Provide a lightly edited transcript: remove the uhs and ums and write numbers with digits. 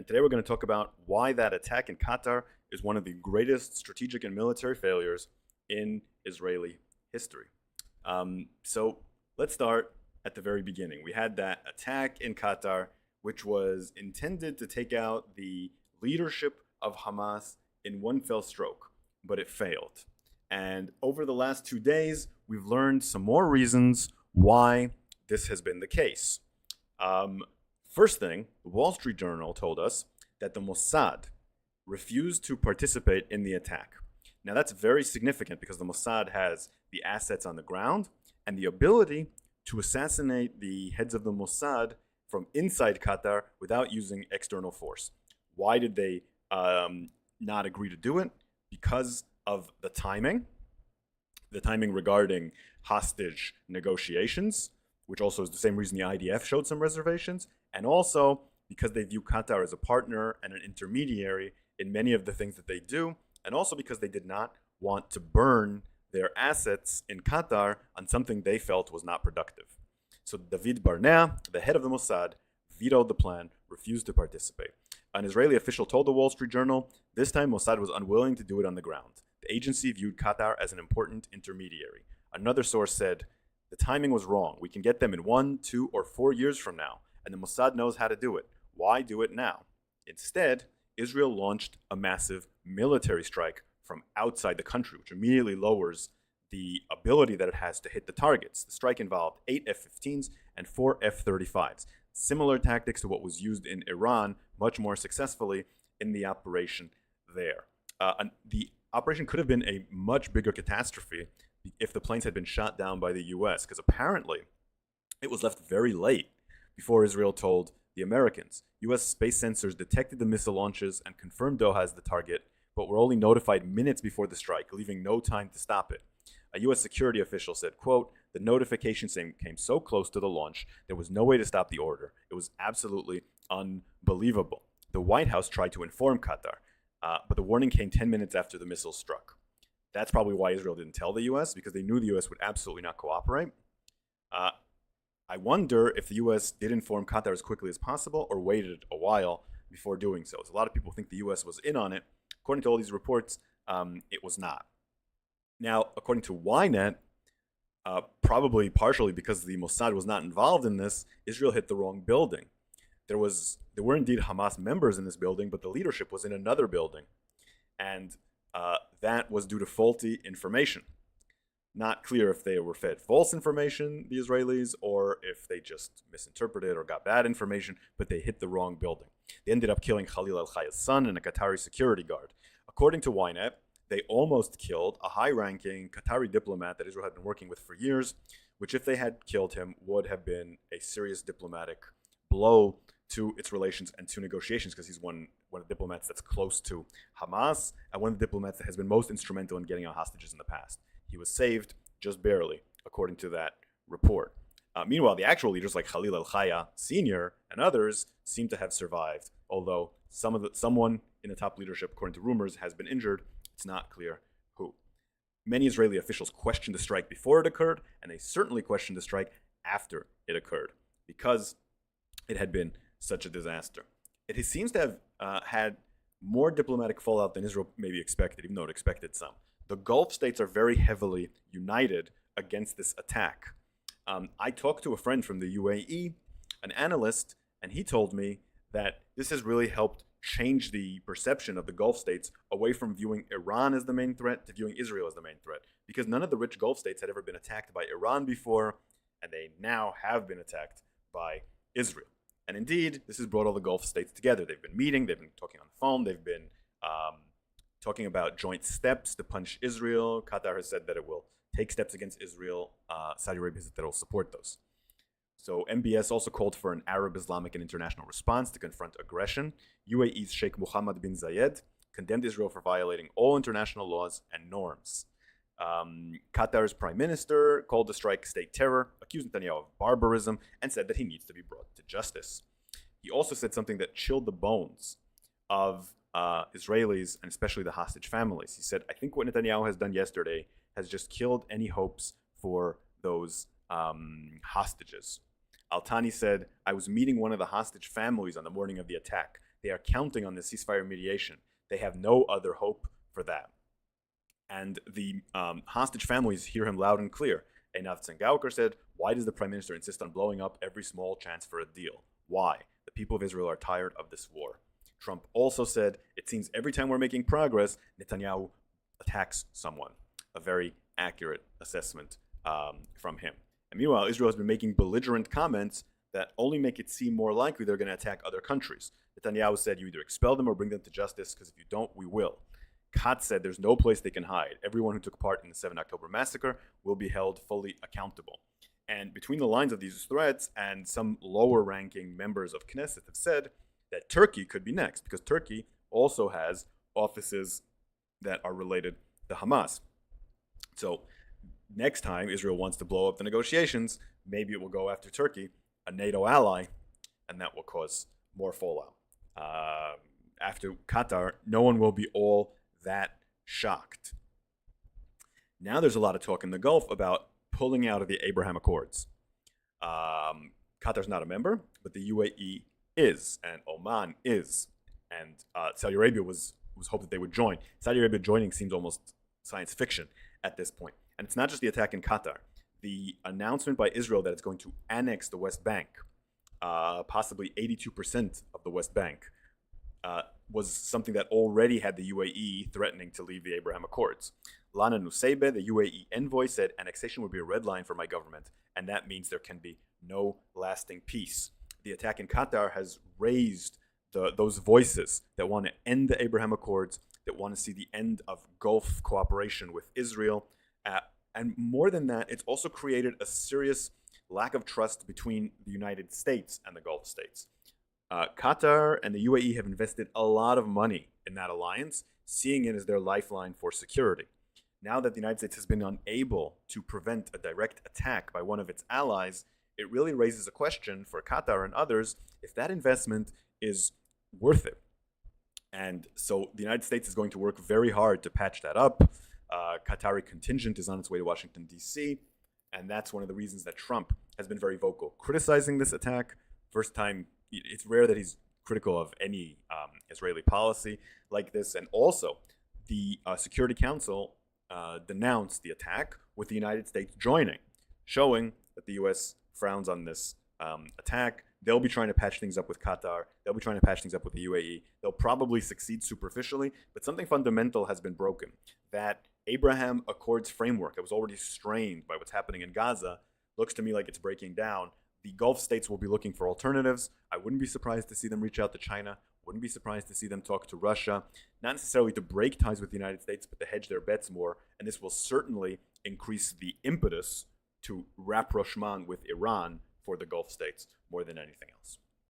today we're going to talk about why that attack in Qatar is one of the greatest strategic and military failures in Israeli history. So let's start at the very beginning. We had that attack in Qatar, which was intended to take out the leadership of Hamas in one fell stroke, but it failed. And over the last 2 days, we've learned some more reasons why this has been the case. First thing, the Wall Street Journal told us that the Mossad refused to participate in the attack. Now that's very significant because the Mossad has the assets on the ground and the ability to assassinate the heads of the Mossad from inside Qatar without using external force. Why did they not agree to do it? Because of the timing regarding hostage negotiations, which also is the same reason the IDF showed some reservations, and also because they view Qatar as a partner and an intermediary in many of the things that they do, and also because they did not want to burn their assets in Qatar on something they felt was not productive. So David Barnea, the head of the Mossad, vetoed the plan, refused to participate. An Israeli official told the Wall Street Journal this time Mossad was unwilling to do it on the ground. The agency viewed Qatar as an important intermediary. Another source said, the timing was wrong. We can get them in 1, 2, or 4 years from now, and the Mossad knows how to do it. Why do it now? Instead, Israel launched a massive military strike from outside the country, which immediately lowers the ability that it has to hit the targets. The strike involved 8 F-15s and 4 F-35s. Similar tactics to what was used in Iran, much more successfully in the operation there. The operation could have been a much bigger catastrophe if the planes had been shot down by the US, because apparently it was left very late before Israel told the Americans. US space sensors detected the missile launches and confirmed Doha as the target, but were only notified minutes before the strike, leaving no time to stop it. A US security official said, quote, the notification came so close to the launch, there was no way to stop the order. It was absolutely unbelievable. The White House tried to inform Qatar, but the warning came 10 minutes after the missile struck. That's probably why Israel didn't tell the US, because they knew the US would absolutely not cooperate. I wonder if the US did inform Qatar as quickly as possible or waited a while before doing so. So a lot of people think the US was in on it. According to all these reports, it was not. Now, according to Ynet, probably partially because the Mossad was not involved in this, Israel hit the wrong building. There were indeed Hamas members in this building, but the leadership was in another building. And that was due to faulty information. Not clear if they were fed false information, the Israelis, or if they just misinterpreted or got bad information, but they hit the wrong building. They ended up killing Khalil al-Khaya's son and a Qatari security guard. According to Ynet, they almost killed a high-ranking Qatari diplomat that Israel had been working with for years, which if they had killed him would have been a serious diplomatic blow to its relations and to negotiations, because he's one of the diplomats that's close to Hamas and one of the diplomats that has been most instrumental in getting out hostages in the past. He was saved just barely, according to that report. Meanwhile, the actual leaders like Khalil al-Khaya Sr. and others seem to have survived, although someone in the top leadership, according to rumors, has been injured. It's not clear who. Many Israeli officials questioned the strike before it occurred, and they certainly questioned the strike after it occurred, because it had been such a disaster. It seems to have had more diplomatic fallout than Israel maybe expected, even though it expected some. The Gulf states are very heavily united against this attack. I talked to a friend from the UAE, an analyst, and he told me that this has really helped change the perception of the Gulf states away from viewing Iran as the main threat to viewing Israel as the main threat, because none of the rich Gulf states had ever been attacked by Iran before, and they now have been attacked by Israel. And indeed, this has brought all the Gulf states together. They've been meeting, they've been talking on the phone, they've been talking about joint steps to punish Israel. Qatar has said that it will take steps against Israel. Saudi Arabia said that it will support those. So MBS also called for an Arab, Islamic, and international response to confront aggression. UAE's Sheikh Mohammed bin Zayed condemned Israel for violating all international laws and norms. Qatar's prime minister called the strike state terror, accused Netanyahu of barbarism, and said that he needs to be brought to justice. He also said something that chilled the bones of Israelis, and especially the hostage families. He said, I think what Netanyahu has done yesterday has just killed any hopes for those hostages. Al-Thani said, I was meeting one of the hostage families on the morning of the attack. They are counting on the ceasefire mediation. They have no other hope for that. And the hostage families hear him loud and clear. Einav Zengaukar said, "Why does the prime minister insist on blowing up every small chance for a deal? Why? The people of Israel are tired of this war." Trump also said, "It seems every time we're making progress, Netanyahu attacks someone." A very accurate assessment from him. And meanwhile, Israel has been making belligerent comments that only make it seem more likely they're going to attack other countries. Netanyahu said, "You either expel them or bring them to justice, because if you don't, we will." Katz said there's no place they can hide. Everyone who took part in the 7 October massacre will be held fully accountable. And between the lines of these threats, and some lower-ranking members of Knesset have said that Turkey could be next, because Turkey also has offices that are related to Hamas. So next time Israel wants to blow up the negotiations, maybe it will go after Turkey, a NATO ally, and that will cause more fallout. After Qatar, no one will be all that shocked. Now there's a lot of talk in the Gulf about pulling out of the Abraham Accords. Qatar's not a member, but the UAE is, and Oman is, and Saudi Arabia was hoped that they would join. Saudi Arabia joining seems almost science fiction at this point. And it's not just the attack in Qatar. The announcement by Israel that it's going to annex the West Bank, possibly 82% of the West Bank, was something that already had the UAE threatening to leave the Abraham Accords. Lana Nusseibeh, the UAE envoy, said annexation would be a red line for my government, and that means there can be no lasting peace. The attack in Qatar has raised those voices that want to end the Abraham Accords, that want to see the end of Gulf cooperation with Israel. And more than that, it's also created a serious lack of trust between the United States and the Gulf states. Qatar and the UAE have invested a lot of money in that alliance, seeing it as their lifeline for security. Now that the United States has been unable to prevent a direct attack by one of its allies, it really raises a question for Qatar and others if that investment is worth it. And so the United States is going to work very hard to patch that up. Qatari contingent is on its way to Washington, D.C., and that's one of the reasons that Trump has been very vocal criticizing this attack. First time, it's rare that he's critical of any Israeli policy like this. And also, the Security Council denounced the attack with the United States joining, showing that the U.S. frowns on this attack. They'll be trying to patch things up with Qatar. They'll be trying to patch things up with the UAE. They'll probably succeed superficially, but something fundamental has been broken. That Abraham Accords framework that was already strained by what's happening in Gaza looks to me like it's breaking down. The Gulf states will be looking for alternatives. I wouldn't be surprised to see them reach out to China. Wouldn't be surprised to see them talk to Russia. Not necessarily to break ties with the United States, but to hedge their bets more. And this will certainly increase the impetus to rapprochement with Iran for the Gulf states more than anything else.